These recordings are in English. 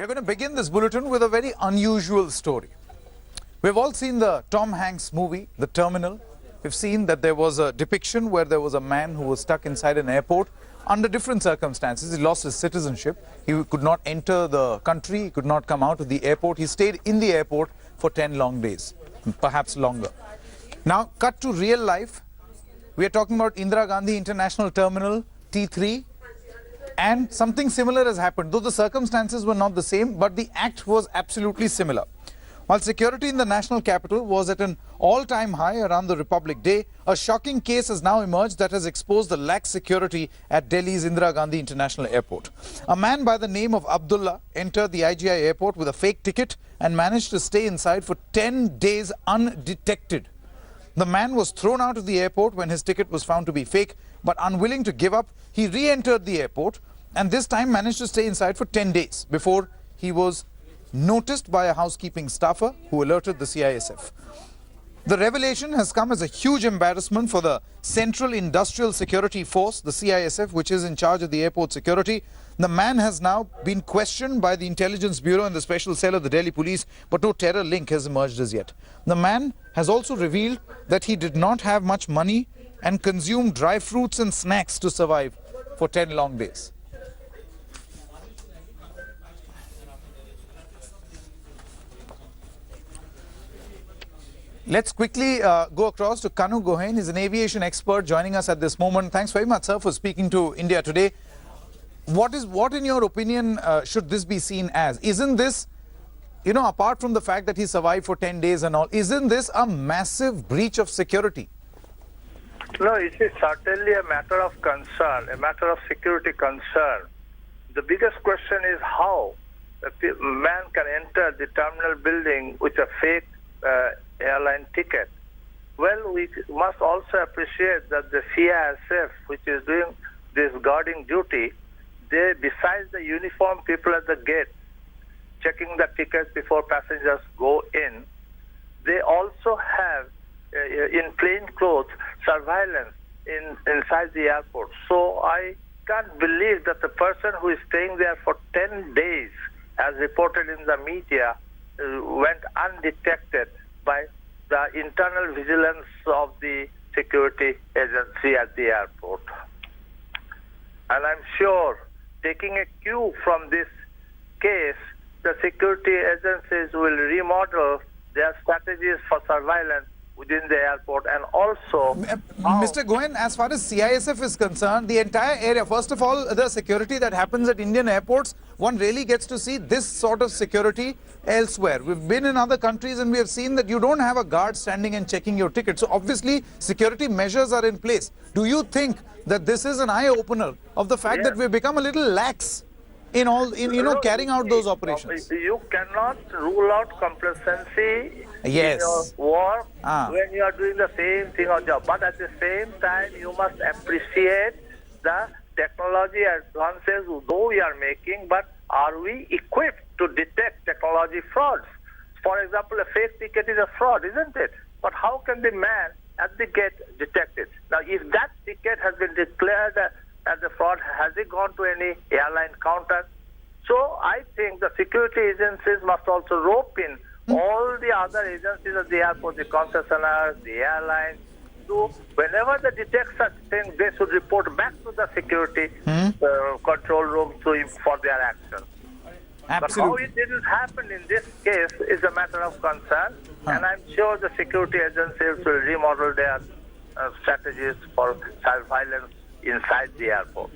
We're going to begin this bulletin with a very unusual story. We've all seen the Tom Hanks movie, The Terminal. We've seen that there was a depiction where there was a man who was stuck inside an airport under different circumstances. He lost his citizenship. He could not enter the country. He could not come out of the airport. He stayed in the airport for 10 long days, perhaps longer. Now, cut to real life. We are talking about Indira Gandhi International Terminal, T3. And something similar has happened, though the circumstances were not the same, but the act was absolutely similar. While security in the national capital was at an all-time high around the Republic Day, a shocking case has now emerged that has exposed the lax security at Delhi's Indira Gandhi International Airport. A man by the name of Abdulla entered the IGI Airport with a fake ticket and managed to stay inside for 10 days undetected. The man was thrown out of the airport when his ticket was found to be fake, but unwilling to give up, he re-entered the airport and this time managed to stay inside for 10 days before he was noticed by a housekeeping staffer who alerted the CISF. The revelation has come as a huge embarrassment for the Central Industrial Security Force, the CISF, which is in charge of the airport security. The man has now been questioned by the Intelligence Bureau and the Special Cell of the Delhi Police, but no terror link has emerged as yet. The man has also revealed that he did not have much money and consumed dry fruits and snacks to survive for 10 long days. Let's quickly go across to Kanu Gohain. He's an aviation expert joining us at this moment. Thanks very much, sir, for speaking to India Today. What in your opinion, should this be seen as? Isn't this, apart from the fact that he survived for 10 days and all, isn't this a massive breach of security? No, it is certainly a matter of concern, a matter of security concern. The biggest question is how a man can enter the terminal building with a fake airline ticket. Well, we must also appreciate that the CISF, which is doing this guarding duty, they, besides the uniformed people at the gate checking the tickets before passengers go in, they also have in plain clothes surveillance inside the airport. So I can't believe that the person who is staying there for 10 days, as reported in the media, went undetected by the internal vigilance of the security agency at the airport. And I'm sure, taking a cue from this case, the security agencies will remodel their strategies for surveillance within the airport. And also, Mr. Gohain, as far as CISF is concerned, the entire area, first of all, the security that happens at Indian airports, one really gets to see this sort of security elsewhere. We've been in other countries and we have seen that you don't have a guard standing and checking your ticket. So obviously security measures are in place. Do you think that this is an eye-opener of the fact that we've become a little lax in carrying out those operations? You cannot rule out complacency in your work when you are doing the same thing on job. But at the same time, you must appreciate the technology advances though we are making, but are we equipped to detect technology frauds? For example, a fake ticket is a fraud, isn't it? But how can the man at the gate detect it? Now, if that ticket has been declared as a fraud, has it gone to any airline counter? So I think the security agencies must also rope in all the other agencies at the airport, the concessionaires, the airlines. So whenever they detect such things, they should report back to the security control room for their action. Absolutely. But how it didn't happen in this case is a matter of concern, and I'm sure the security agencies will remodel their strategies for surveillance inside the airport.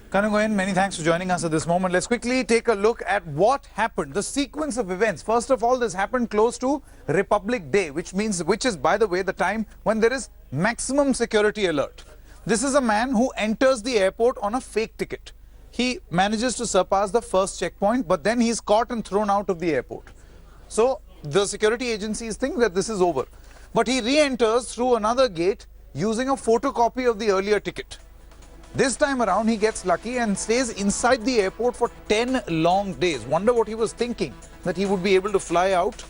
Kanu Gohain, many thanks for joining us at this moment. Let's quickly take a look at what happened, the sequence of events. First of all, this happened close to Republic Day, which is, by the way, the time when there is maximum security alert. This is a man who enters the airport on a fake ticket. He manages to surpass the first checkpoint, but then he's caught and thrown out of the airport. So the security agencies think that this is over. But he re-enters through another gate using a photocopy of the earlier ticket. This time around, he gets lucky and stays inside the airport for 10 long days. Wonder what he was thinking, that he would be able to fly out.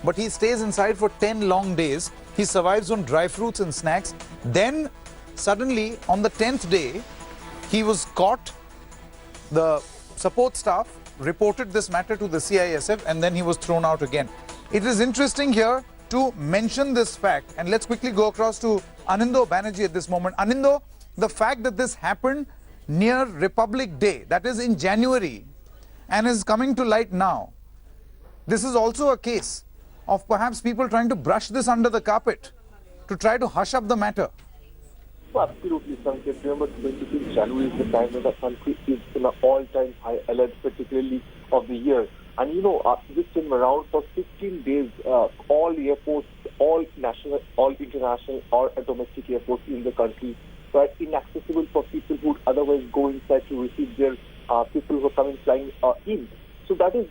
But he stays inside for 10 long days. He survives on dry fruits and snacks. Then, suddenly, on the 10th day, he was caught. The support staff reported this matter to the CISF and then he was thrown out again. It is interesting here to mention this fact, and let's quickly go across to Anindo Banerjee at this moment. Anindo, the fact that this happened near Republic Day, that is in January, and is coming to light now, this is also a case of perhaps people trying to brush this under the carpet to try to hush up the matter. Absolutely, Sanket. Remember, 26th January is the time when the country is in an all-time high alert, particularly of the year. And you know, this time around for 15 days, all airports, all national, all international, or domestic airports in the country were inaccessible for people who would otherwise go inside to receive their people who are coming flying in. So that is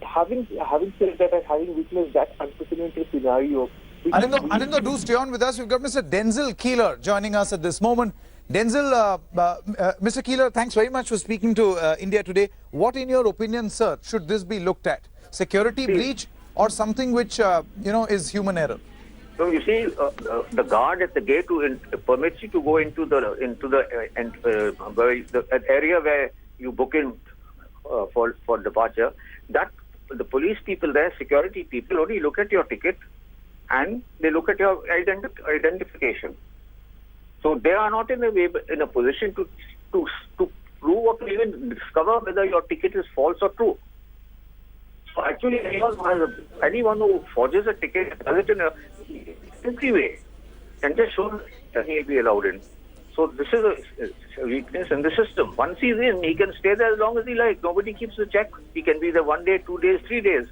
having said that and having witnessed that unprecedented scenario. Anindo, do stay on with us. We've got Mr. Denzil Keeler joining us at this moment. Denzil, Mr. Keeler, thanks very much for speaking to India Today. What, in your opinion, sir, should this be looked at? Security breach or something which, is human error? So you see, the guard at the gate permits you to go into the area where you book in for departure. That the police people there, security people, only look at your ticket and they look at your identification. So they are not in a position to prove or to even discover whether your ticket is false or true. So actually, anyone who forges a ticket does it in a simply way and just shows that he will be allowed in. So this is a weakness in the system. Once he's in, he can stay there as long as he likes. Nobody keeps the check. He can be there 1 day, 2 days, 3 days,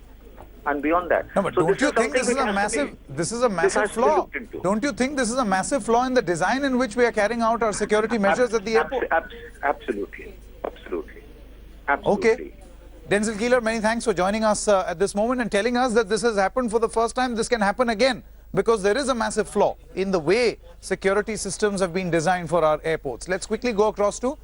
and beyond that. No, but so don't you think this is a massive flaw? Don't you think this is a massive flaw in the design in which we are carrying out our security measures at the airport? Absolutely. Okay. Denzil Keeler, many thanks for joining us at this moment and telling us that this has happened for the first time. This can happen again because there is a massive flaw in the way security systems have been designed for our airports. Let's quickly go across to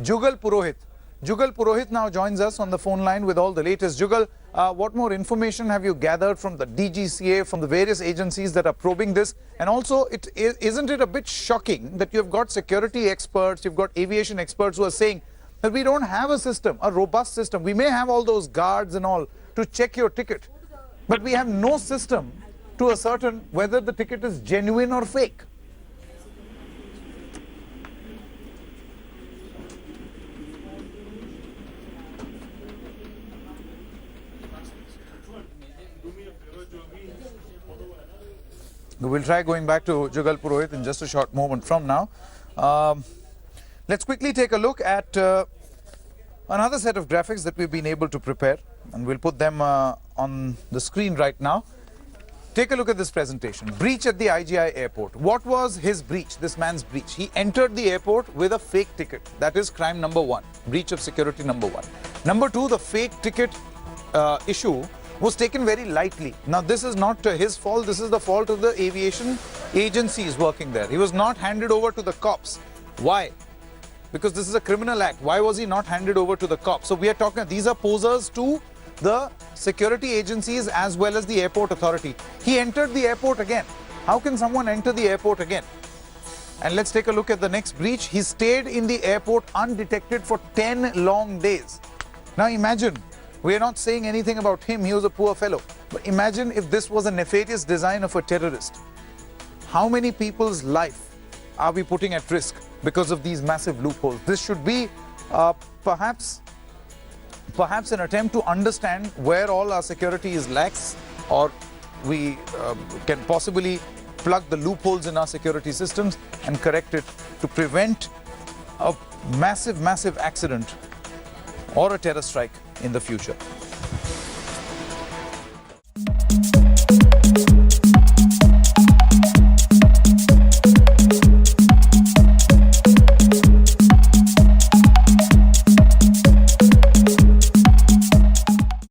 Jugal Purohit. Jugal Purohit now joins us on the phone line with all the latest. Jugal, what more information have you gathered from the DGCA, from the various agencies that are probing this? And also, isn't it a bit shocking that you've got security experts, you've got aviation experts who are saying that we don't have a system, a robust system. We may have all those guards and all to check your ticket, but we have no system to ascertain whether the ticket is genuine or fake. We'll try going back to Jugal Purohit in just a short moment from now. Let's quickly take a look at another set of graphics that we've been able to prepare, and we'll put them on the screen right now. Take a look at this presentation. Breach at the IGI Airport. What was his breach, this man's breach? He entered the airport with a fake ticket. That is crime number one, breach of security number one. Number two, the fake ticket issue was taken very lightly. Now, this is not his fault. This is the fault of the aviation agencies working there. He was not handed over to the cops. Why? Because this is a criminal act. Why was he not handed over to the cops? So we are talking, these are posers to the security agencies as well as the airport authority. He entered the airport again. How can someone enter the airport again? And let's take a look at the next breach. He stayed in the airport undetected for 10 long days. Now imagine, we are not saying anything about him, he was a poor fellow. But imagine if this was a nefarious design of a terrorist. How many people's life are we putting at risk because of these massive loopholes? This should be perhaps an attempt to understand where all our security is lax, or we can possibly plug the loopholes in our security systems and correct it to prevent a massive accident or a terror strike in the future.